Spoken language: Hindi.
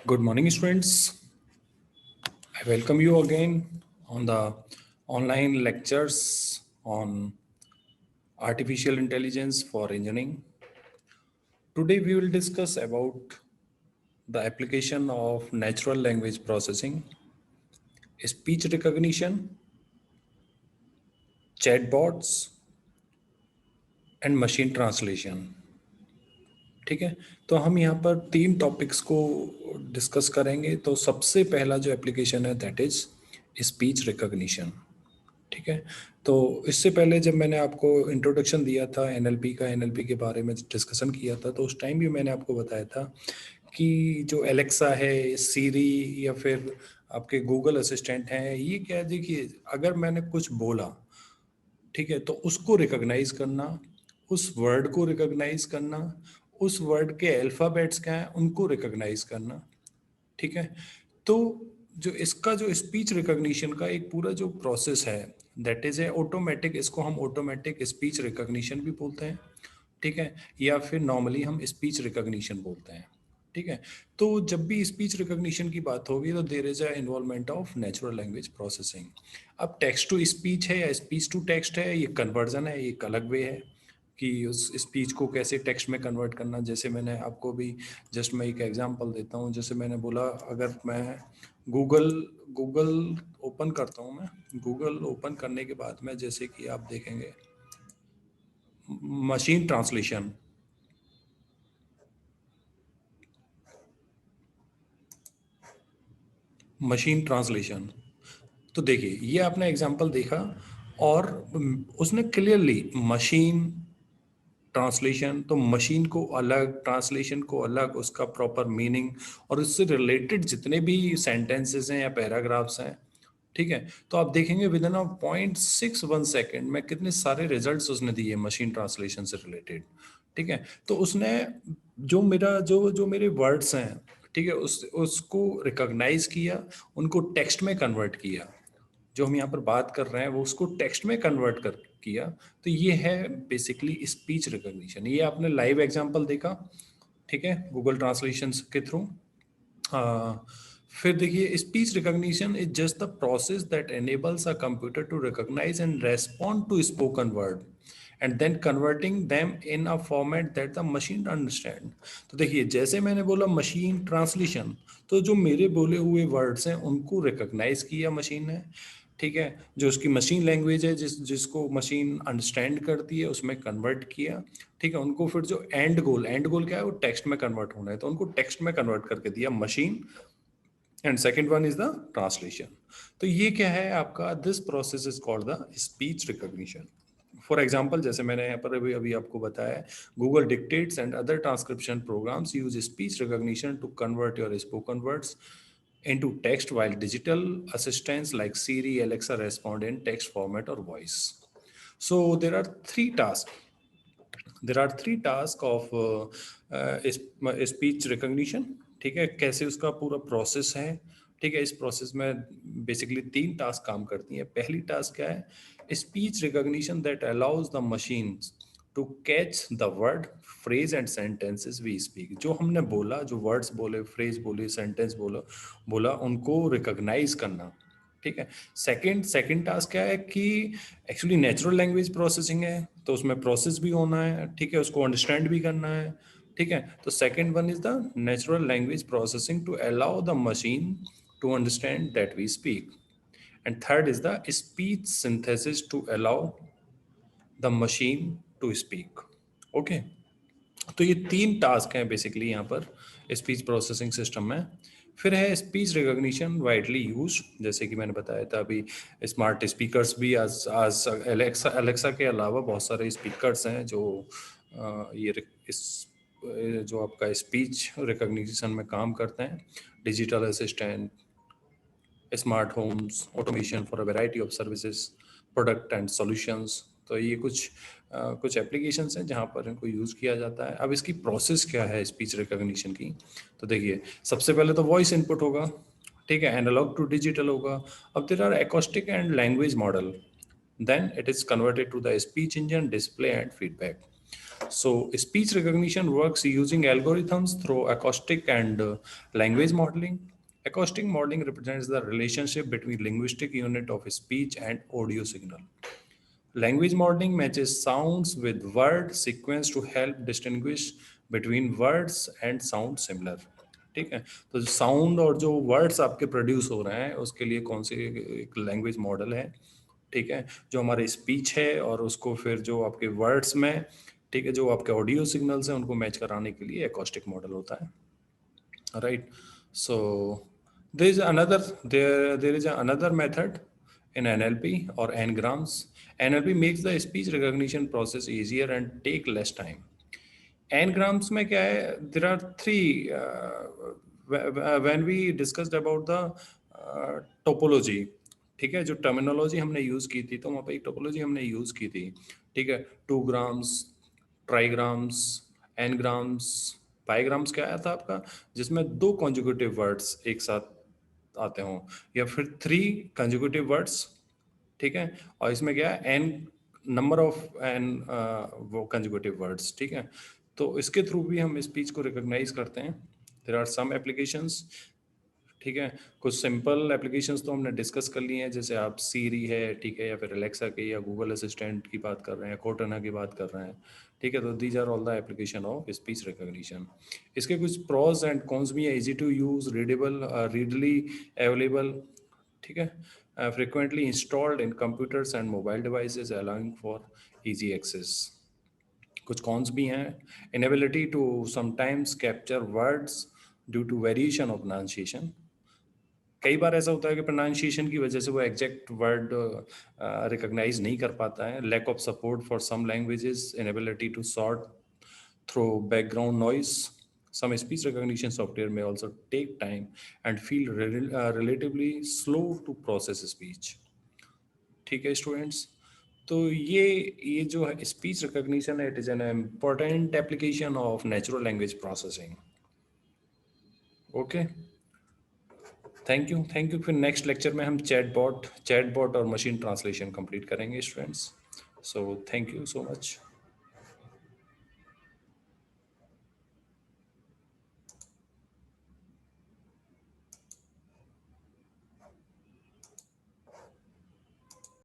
Good morning, students. I welcome you again on the online lectures on artificial intelligence for engineering. Today we will discuss about the application of natural language processing, speech recognition, chatbots, and machine translation. ठीक है, तो हम यहाँ पर तीन टॉपिक्स को डिस्कस करेंगे। तो सबसे पहला जो एप्लीकेशन है दैट इज स्पीच रिकॉग्निशन। ठीक है, तो इससे पहले जब मैंने आपको इंट्रोडक्शन दिया था एनएलपी का, एनएलपी के बारे में डिस्कसन किया था, तो उस टाइम भी मैंने आपको बताया था कि जो एलेक्सा है, सीरी या फिर आपके गूगल असिस्टेंट हैं, ये क्या है, देखिए अगर मैंने कुछ बोला, ठीक है, तो उसको रिकॉग्नाइज करना, उस वर्ड को रिकॉग्नाइज करना, उस वर्ड के अल्फ़ाबेट्स क्या हैं उनको रिकॉग्नाइज करना। ठीक है, तो जो इसका जो स्पीच रिकॉग्निशन का एक पूरा जो प्रोसेस है दैट इज ए ऑटोमेटिक, इसको हम ऑटोमेटिक स्पीच रिकॉग्निशन भी बोलते हैं। ठीक है, या फिर नॉर्मली हम स्पीच रिकॉग्निशन बोलते हैं। ठीक है, तो जब भी स्पीच रिकॉग्निशन की बात होगी तो there is a involvement of natural language processing. अब टेक्स्ट टू स्पीच है या स्पीच टू टेक्स्ट है, ये कन्वर्जन है, ये एक अलग वे है कि उस स्पीच को कैसे टेक्स्ट में कन्वर्ट करना। जैसे मैंने आपको भी जस्ट मैं एक एग्जांपल देता हूँ। जैसे मैंने बोला, अगर मैं गूगल गूगल ओपन करता हूँ, मैं गूगल ओपन करने के बाद में जैसे कि आप देखेंगे मशीन ट्रांसलेशन, मशीन ट्रांसलेशन, तो देखिए ये आपने एग्जांपल देखा और उसने क्लियरली मशीन ट्रांसलेशन, तो मशीन को अलग, ट्रांसलेशन को अलग, उसका प्रॉपर मीनिंग और उससे रिलेटेड जितने भी सेंटेंसेस हैं या पैराग्राफ्स हैं, ठीक है, तो आप देखेंगे विद इन अ 0.61 सेकेंड में कितने सारे रिजल्ट्स उसने दिए मशीन ट्रांसलेशन से रिलेटेड। ठीक है, तो उसने जो मेरा जो जो मेरे वर्ड्स हैं, ठीक है, उसको रिकॉग्नाइज किया, उनको टेक्स्ट में कन्वर्ट किया, जो हम यहाँ पर बात कर रहे हैं वो उसको टेक्स्ट में कन्वर्ट कर किया। तो ये है बेसिकली स्पीच रिकॉग्निशन। ये आपने लाइव एग्जांपल देखा, ठीक है, गूगल ट्रांसलेशन के थ्रू। फिर देखिए, speech recognition is just the process that enables a computer to recognize and respond to spoken word and then converting them in a format that the machine understand। तो देखिए, जैसे मैंने बोला मशीन ट्रांसलेशन, तो जो मेरे बोले हुए वर्ड्स हैं उनको रिकॉग्नाइज किया मशीन ने। ठीक है, जो उसकी मशीन लैंग्वेज है, जिसको मशीन अंडरस्टैंड करती है, उसमें कन्वर्ट किया। ठीक है, उनको फिर जो एंड गोल क्या है, वो टेक्स्ट में कन्वर्ट होना है, तो उनको टेक्स्ट में कन्वर्ट करके दिया machine. And second one is the translation. तो ये क्या है आपका, this process is called the speech recognition. For example, जैसे मैंने यहाँ पर अभी अभी आपको बताया, Google dictates and other transcription programs use speech recognition to convert your spoken words into text, while digital assistants like Siri, Alexa respond in text format or voice. So there are three tasks of speech recognition. ठीक है, कैसे उसका पूरा प्रोसेस है। ठीक है, इस प्रोसेस में बेसिकली तीन टास्क काम करती हैं। पहली टास्क क्या है, speech recognition that allows the machine to catch the word, phrase and sentences we speak. जो हमने बोला, जो वर्ड्स बोले, फ्रेज बोले, सेंटेंस बोला बोला उनको रिकॉग्नाइज करना। ठीक है, सेकंड टास्क क्या है कि एक्चुअली नेचुरल लैंग्वेज प्रोसेसिंग है, तो उसमें प्रोसेस भी होना है। ठीक है, उसको अंडरस्टैंड भी करना है। ठीक है, तो second one is the natural language processing to allow the machine to understand that we speak. And third is the speech synthesis to allow the machine to speak. Okay, तो ये तीन टास्क हैं बेसिकली यहाँ पर स्पीच प्रोसेसिंग सिस्टम में। फिर है स्पीच रिकॉग्निशन वाइडली यूज, जैसे कि मैंने बताया था अभी, स्मार्ट स्पीकर्स भी आज आज एलेक्सा के अलावा बहुत सारे स्पीकर्स हैं जो इस जो आपका स्पीच रिकॉग्निशन में काम करते हैं। Digital assistant, smart homes, automation for a variety of services, product and solutions. तो ये कुछ एप्लीकेशंस हैं जहाँ पर इनको यूज़ किया जाता है। अब इसकी प्रोसेस क्या है स्पीच रिकॉग्निशन की, तो देखिए सबसे पहले तो वॉइस इनपुट होगा। ठीक है, एनालॉग टू डिजिटल होगा। अब there are acoustic and language model, then it is converted to the speech engine, display and feedback. So speech recognition works using algorithms through acoustic and language modeling. Acoustic modeling represents the relationship between linguistic unit of speech and audio signal. Language modeling matches sounds with word sequence to help distinguish between words and sound similar. ठीक है, तो साउंड और जो वर्ड्स आपके प्रोड्यूस हो रहे हैं उसके लिए कौन सी एक लैंग्वेज मॉडल है, ठीक है, जो हमारे स्पीच है और उसको फिर जो आपके वर्ड्स में, ठीक है, जो आपके ऑडियो सिग्नल्स हैं उनको मैच कराने के लिए एकॉस्टिक मॉडल होता है, right. So there is another method in NLP or Ngrams. NLP makes the speech recognition process easier and take less time. Ngrams में क्या है, there are three when we discussed about the topology, ठीक है, जो टर्मिनोलॉजी हमने यूज़ की थी तो वहाँ पे एक टोपोलॉजी हमने यूज़ की थी, ठीक है, 2 ग्राम्स, ट्राईग्राम्स, एनग्राम्स, पाईग्राम्स क्या आया था आपका, जिसमें 2 कॉन्जुगेटिव वर्ड्स एक साथ आते हों या फिर 3 कॉन्जुगेटिव वर्ड्स, ठीक है, और इसमें क्या है एन नंबर ऑफ एन वो कंजुगेटिव वर्ड्स, ठीक है, तो इसके थ्रू भी हम स्पीच को रिकॉग्नाइज करते हैं. देयर आर सम एप्लीकेशंस, ठीक है, कुछ सिंपल एप्लीकेशंस तो हमने डिस्कस कर लिए हैं, जैसे आप सीरी है, ठीक है, या फिर एलेक्सा के या गूगल असिस्टेंट की बात कर रहे हैं, कोर्टाना की बात कर रहे हैं, ठीक है, तो these are all the application of speech recognition. इसके कुछ प्रॉज एंड कॉन्स भी हैं, easy to use, readable, readily available, ठीक है, frequently installed in computers and mobile devices allowing for easy access. कुछ कॉन्स भी हैं, inability to sometimes capture words due to variation of pronunciation. कई बार ऐसा होता है कि प्रोनाउंसिएशन की वजह से वो एग्जैक्ट वर्ड रिकॉग्नाइज नहीं कर पाता है. Lack of support for some languages, inability to sort through background noise. Some speech recognition software may also take time and feel relatively slow to process speech. ठीक है स्टूडेंट्स, तो ये जो है स्पीच रिकॉग्निशन है, it is an important application of natural language processing. Okay, thank you. फिर नेक्स्ट लेक्चर में हम चैटबॉट और मशीन ट्रांसलेशन कंप्लीट करेंगे students. So thank you so much.